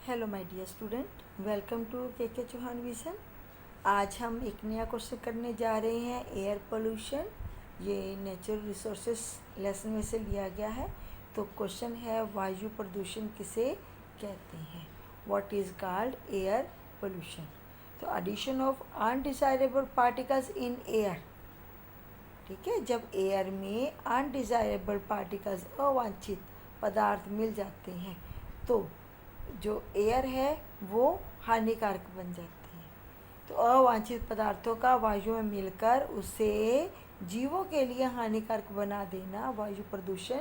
Hello my dear student, welcome to K Chauhan vision. आज हम एक नया क्वेश्चन करने जा रहे हैं, एयर पोल्यूशन। ये नेचुरल रिसोर्सेस लेसन में से लिया गया है। तो क्वेश्चन है, वायु प्रदूषण किसे कहते हैं? What is called air pollution? तो addition of undesirable particles in air. ठीक है, जब एयर में अनडिजायरेबल पार्टिकल्स, अवांछित पदार्थ मिल जाते हैं तो जो एयर है वो हानिकारक बन जाती है। तो अवांछित पदार्थों का वायु में मिलकर उसे जीवों के लिए हानिकारक बना देना वायु प्रदूषण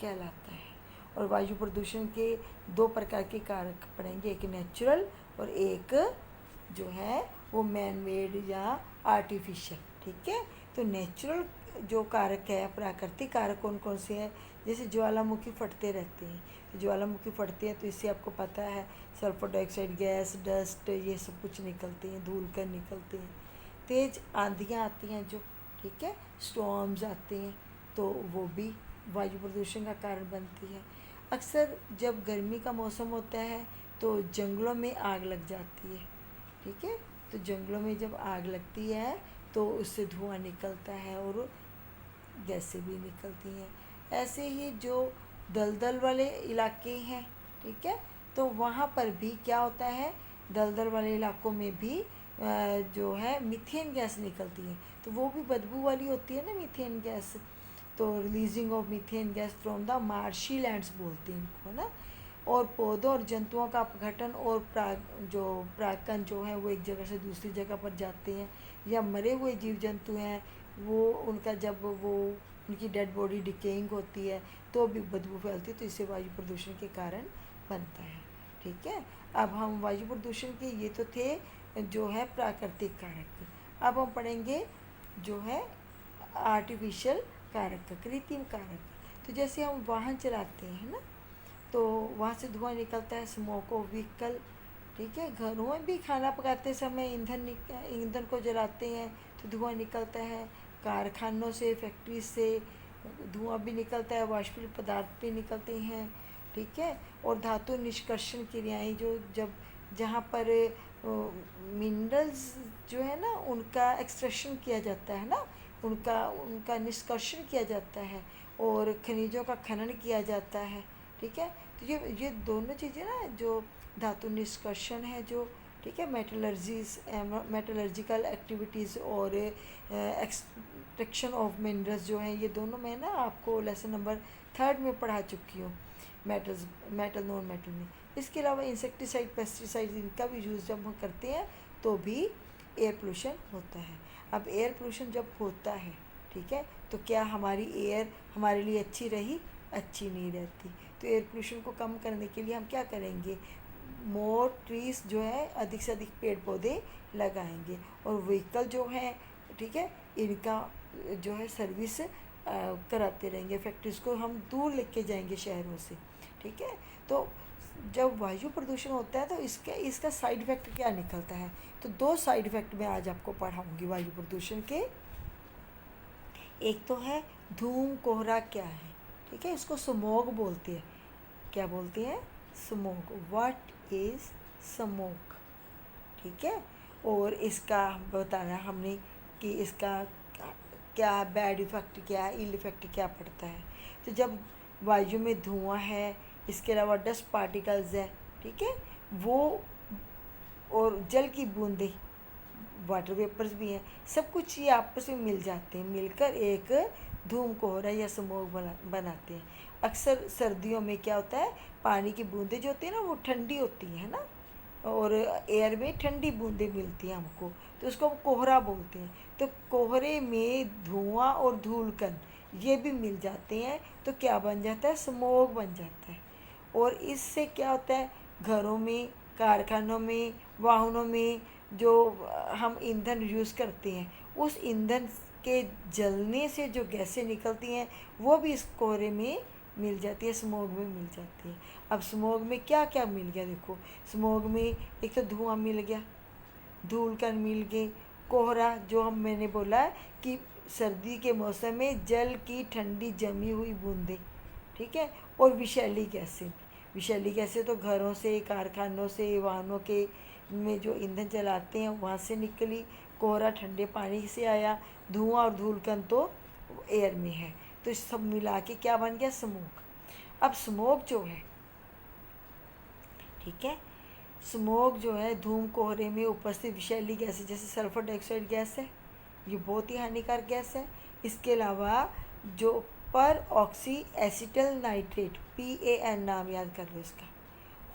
कहलाता है। और वायु प्रदूषण के दो प्रकार के कारक पड़ेंगे, एक नेचुरल और एक जो है वो मैन मेड या आर्टिफिशियल। ठीक है, तो नेचुरल जो कारक है, प्राकृतिक कारक कौन कौन से हैं? जैसे ज्वालामुखी फटते रहते हैं, तो ज्वालामुखी फटते हैं तो इससे आपको पता है सल्फर डाइऑक्साइड गैस, डस्ट, ये सब कुछ निकलते हैं, धूल कण निकलते हैं। तेज आंधियाँ आती हैं जो, ठीक है, स्टॉर्म्स आते हैं, तो वो भी वायु प्रदूषण का कारण बनती है। अक्सर जब गर्मी का मौसम होता है तो जंगलों में आग लग जाती है। ठीक है, तो जंगलों में जब आग लगती है तो उससे धुआं निकलता है और गैसें भी निकलती हैं। ऐसे ही जो दलदल वाले इलाके हैं, ठीक है, तो वहाँ पर भी क्या होता है, दलदल वाले इलाकों में भी जो है मीथेन गैस निकलती है, तो वो भी बदबू वाली होती है ना मीथेन गैस। तो releasing of methane gas from the marshy lands बोलते हैं इनको ना। और पौधों और जंतुओं का अपघटन और परागकण जो है वो एक जगह से दूसरी जगह पर जाते हैं, या मरे हुए जीव जंतु हैं वो उनका जब वो उनकी डेड बॉडी डिकेइंग होती है तो भी बदबू फैलती है, तो इससे वायु प्रदूषण के कारण बनता है। ठीक है, अब हम वायु प्रदूषण के ये तो थे जो है प्राकृतिक कारक। अब हम पढ़ेंगे जो है आर्टिफिशियल कारक, कृत्रिम कारक। तो जैसे हम वाहन चलाते हैं ना, तो वहाँ से धुआं निकलता है, स्मोक ऑफ व्हीकल। ठीक है, घरों में भी खाना पकाते समय ईंधन को जलाते हैं तो धुआं निकलता है। कारखानों से, फैक्ट्री से धुआं भी निकलता है, वाष्पीय पदार्थ भी निकलते हैं। ठीक है, और धातु निष्कर्षण क्रियाएं जो जब जहाँ पर मिनरल्स जो है ना उनका एक्सट्रैक्शन किया जाता है ना, उनका उनका निष्कर्षण किया जाता है और खनिजों का खनन किया जाता है। ठीक है, तो ये दोनों चीज़ें ना, जो धातु निष्कर्षण है जो, ठीक है, मेटलर्जिकल एक्टिविटीज़ और एक्सट्रैक्शन ऑफ मिनरल्स जो हैं, ये दोनों मैं ना आपको लेसन नंबर 3 में पढ़ा चुकी हूँ, मेटल नॉन मेटल में। इसके अलावा इंसेक्टिसाइड, पेस्टिसाइड, इनका भी यूज़ जब हम करते हैं तो भी एयर पोल्यूशन होता है। अब एयर पोल्यूशन जब होता है, ठीक है, तो क्या हमारी एयर हमारे लिए अच्छी रही? अच्छी नहीं रहती। तो एयर पोल्यूशन को कम करने के लिए हम क्या करेंगे? मोर ट्रीज जो है, अधिक से अधिक पेड़ पौधे लगाएंगे। और व्हीकल जो है, ठीक है, इनका जो है सर्विस कराते रहेंगे। फैक्ट्रीज को हम दूर लेके जाएंगे शहरों से। ठीक है, तो जब वायु प्रदूषण होता है तो इसका साइड इफेक्ट क्या निकलता है? तो 2 साइड इफेक्ट मैं आज आपको पढ़ाऊंगी वायु प्रदूषण के। एक तो है धूम कोहरा क्या है, ठीक है, इसको स्मोग बोलते हैं। क्या बोलते हैं? स्मोक। What is smoke? ठीक है, और इसका बताना हमने कि इसका क्या बैड इफेक्ट, क्या इल इफेक्ट क्या पड़ता है। तो जब वायु में धुआं है, इसके अलावा डस्ट पार्टिकल्स है, ठीक है, वो और जल की बूंदें, वाटर वेपर्स भी हैं, सब कुछ ये आपस में मिल जाते हैं, मिलकर एक धूम कोहरा या स्मोक बनाते हैं। अक्सर सर्दियों में क्या होता है, पानी की बूंदें जो होती हैं ना वो ठंडी होती हैं ना, और एयर में ठंडी बूंदें मिलती हैं हमको, तो उसको हम कोहरा बोलते हैं। तो कोहरे में धुआं और धूल कण ये भी मिल जाते हैं, तो क्या बन जाता है? स्मोक बन जाता है। और इससे क्या होता है, घरों में, कारखानों में, वाहनों में जो हम ईंधन यूज़ करते हैं, उस ईंधन के जलने से जो गैसें निकलती हैं वो भी इस कोहरे में मिल जाती है, स्मोग में मिल जाती है। अब स्मोग में क्या क्या मिल गया? देखो, स्मोग में एक तो धुआं मिल गया, धूल कण मिल गए, कोहरा जो मैंने बोला कि सर्दी के मौसम में जल की ठंडी जमी हुई बूंदें, ठीक है, और विषैली गैसें। विषैली गैसें तो घरों से, कारखानों से, वाहनों के में जो ईंधन जलाते हैं वहाँ से निकली, कोहरा ठंडे पानी से आया, धुआं और धूलकण तो एयर में है। तो सब मिला के क्या बन गया? स्मोक। अब स्मोक जो है, ठीक है, स्मोक जो है धूम कोहरे में उपस्थित विषैली गैस जैसे सल्फर डाइऑक्साइड गैस है, ये बहुत ही हानिकारक गैस है। इसके अलावा जो पर ऑक्सी एसिटल नाइट्रेट, PAN नाम याद कर लो इसका,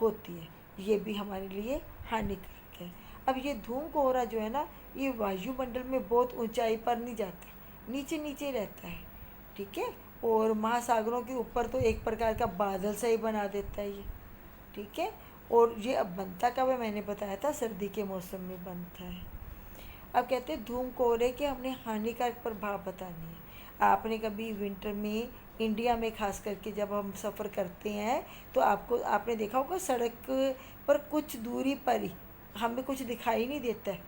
होती है, ये भी हमारे लिए हानिकारक है। अब ये धूम कोहरा जो है ना, ये वायुमंडल में बहुत ऊंचाई पर नहीं जाता, नीचे नीचे रहता है, ठीक है, और महासागरों के ऊपर तो एक प्रकार का बादल सा ही बना देता है ये, ठीक है। और ये अब बनता कब है? मैंने बताया था सर्दी के मौसम में बनता है। अब कहते हैं धूम कोहरे के हमने हानिकारक प्रभाव बताने हैं। आपने कभी विंटर में इंडिया में खास करके जब हम सफ़र करते हैं तो आपने देखा होगा सड़क पर कुछ दूरी पर ही हमें कुछ दिखाई नहीं देता है,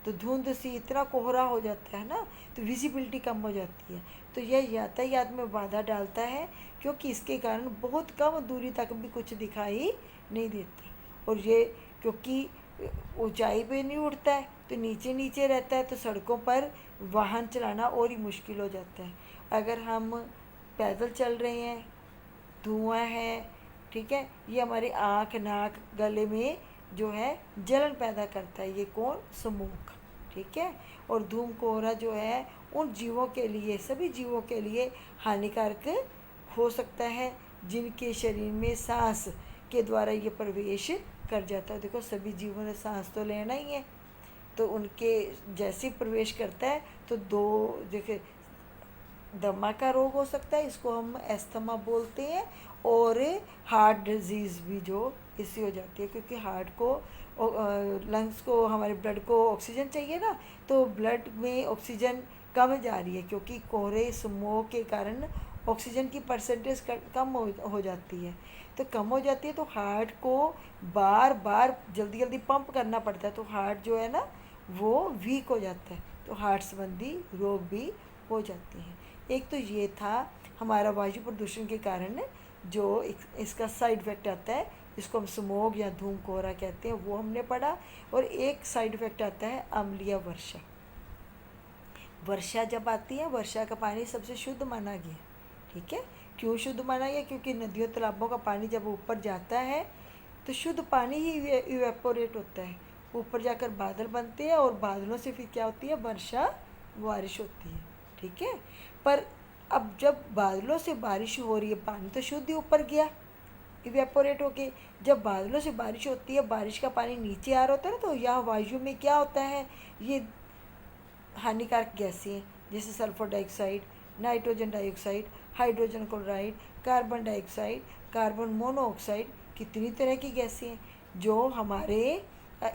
तो धुंध सी इतना कोहरा हो जाता है ना, तो विजिबिलिटी कम हो जाती है। तो यह यातायात में बाधा डालता है, क्योंकि इसके कारण बहुत कम दूरी तक भी कुछ दिखाई नहीं देता। और ये क्योंकि ऊंचाई पे नहीं उड़ता है तो नीचे नीचे रहता है, तो सड़कों पर वाहन चलाना और ही मुश्किल हो जाता है। अगर हम पैदल चल रहे हैं, धुआं है, ठीक है, ये हमारे आँख, नाक, गले में जो है जलन पैदा करता है। ये कौन? स्मोक, ठीक है। और धूम कोहरा जो है उन जीवों के लिए, सभी जीवों के लिए हानिकारक हो सकता है जिनके शरीर में सांस के द्वारा ये प्रवेश कर जाता है। देखो सभी जीवों ने सांस तो लेना ही है, तो उनके जैसे प्रवेश करता है तो देखिए दमा का रोग हो सकता है, इसको हम एस्थमा बोलते हैं, और हार्ट डिजीज़ भी जो इससे हो जाती है, क्योंकि हार्ट को, लंग्स को, हमारे ब्लड को ऑक्सीजन चाहिए ना, तो ब्लड में ऑक्सीजन कम जा रही है, क्योंकि कोहरे स्मोक के कारण ऑक्सीजन की परसेंटेज कम हो जाती है। तो कम हो जाती है तो हार्ट को बार बार जल्दी जल्दी पंप करना पड़ता है, तो हार्ट जो है ना वो वीक हो जाता है, तो हार्ट संबंधी रोग भी हो जाते हैं। एक तो ये था हमारा वायु प्रदूषण के कारण जो इसका साइड इफ़ेक्ट आता है, इसको हम स्मोक या धूम कोहरा कहते हैं, वो हमने पढ़ा। और एक साइड इफ़ेक्ट आता है अम्लीय वर्षा। वर्षा जब आती है, वर्षा का पानी सबसे शुद्ध माना गया, ठीक है। क्यों शुद्ध माना गया? क्योंकि नदियों तालाबों का पानी जब ऊपर जाता है तो शुद्ध पानी ही इवेपोरेट होता है, ऊपर जाकर बादल बनते हैं, और बादलों से फिर क्या होती है? वर्षा, बारिश होती है, ठीक है। पर अब जब बादलों से बारिश हो रही है, पानी तो शुद्ध ही ऊपर गया इवेपोरेट होके, जब बादलों से बारिश होती है, बारिश का पानी नीचे आ रहा होता है ना, तो यहाँ वायु में क्या होता है? ये हानिकारक गैसें जैसे sulphur dioxide, nitrogen dioxide, hydrogen chloride, carbon dioxide, carbon monoxide, कितनी तरह की गैसें हैं जो हमारे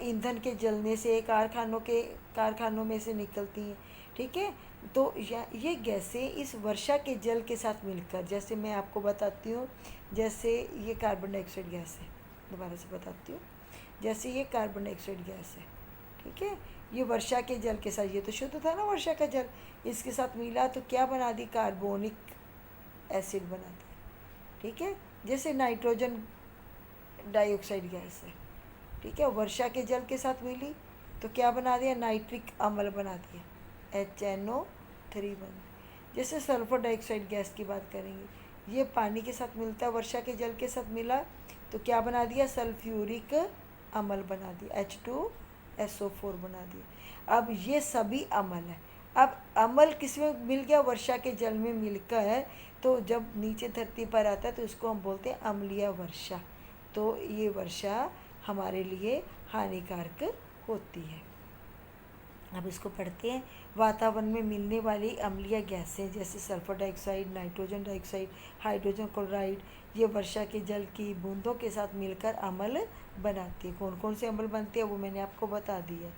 ईंधन के जलने से, कारखानों में से निकलती हैं, ठीक है। तो ये गैसें इस वर्षा के जल के साथ मिलकर, जैसे मैं आपको बताती हूँ, जैसे ये कार्बन डाइऑक्साइड गैस है, दोबारा से बताती हूँ, जैसे ये कार्बन डाइऑक्साइड गैस है, ठीक है, ये वर्षा के जल के साथ, ये तो शुद्ध था ना वर्षा का जल, इसके साथ मिला तो क्या बना दी? कार्बोनिक एसिड बना दिया, ठीक है। जैसे नाइट्रोजन डाइऑक्साइड गैस है, ठीक है, वर्षा के जल के साथ मिली तो क्या बना दिया? नाइट्रिक अम्ल बना दिया, HNO3 बन। जैसे सल्फर डाइऑक्साइड गैस की बात करेंगे, ये पानी के साथ मिलता है, वर्षा के जल के साथ मिला तो क्या बना दिया? सल्फ्यूरिक अम्ल बना दिया, H2SO4 बना दिया। अब ये सभी अम्ल है। अब अम्ल किस में मिल गया? वर्षा के जल में मिलकर, तो जब नीचे धरती पर आता है तो इसको हम बोलते हैं अम्लीय वर्षा। तो ये वर्षा हमारे लिए हानिकारक होती है। अब इसको पढ़ते हैं। वातावरण में मिलने वाली अम्लीय गैसें जैसे sulphur dioxide, nitrogen dioxide, hydrogen chloride, ये वर्षा के जल की बूंदों के साथ मिलकर अम्ल बनाती है। कौन कौन से अम्ल बनते हैं वो मैंने आपको बता दिया।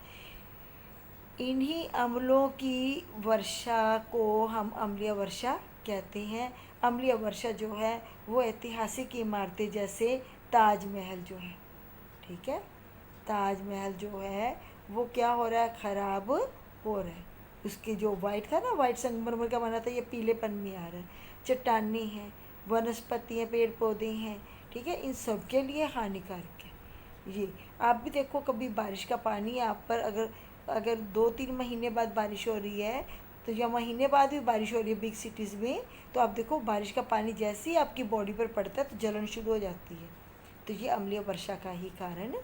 इन्हीं अम्लों की वर्षा को हम अम्लीय वर्षा कहते हैं। अम्लीय वर्षा जो है वो ऐतिहासिक इमारतें जैसे ताजमहल जो है, ठीक है, ताजमहल जो है वो क्या हो रहा है? ख़राब हो रहा है। उसकी जो वाइट था ना, वाइट संगमरमर का बना था, ये पीलेपन में आ रहा है। चट्टानें हैं, वनस्पति हैं, पेड़ पौधे हैं, ठीक है, इन सब के लिए हानिकारक है ये। आप भी देखो, कभी बारिश का पानी आप पर अगर 2-3 महीने बाद बारिश हो रही है, तो या महीने बाद भी बारिश हो रही है बिग सिटीज़ में, तो आप देखो बारिश का पानी जैसे ही आपकी बॉडी पर पड़ता है तो जलन शुरू हो जाती है। तो ये अम्लीय वर्षा का ही कारण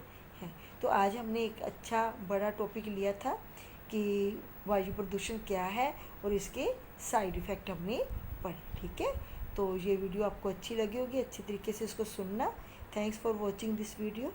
है। तो आज हमने एक अच्छा बड़ा टॉपिक लिया था कि वायु प्रदूषण क्या है और इसके साइड इफ़ेक्ट हमने पढ़े। ठीक है, तो ये वीडियो आपको अच्छी लगी होगी, अच्छी तरीके से इसको सुनना। Thanks for watching this video.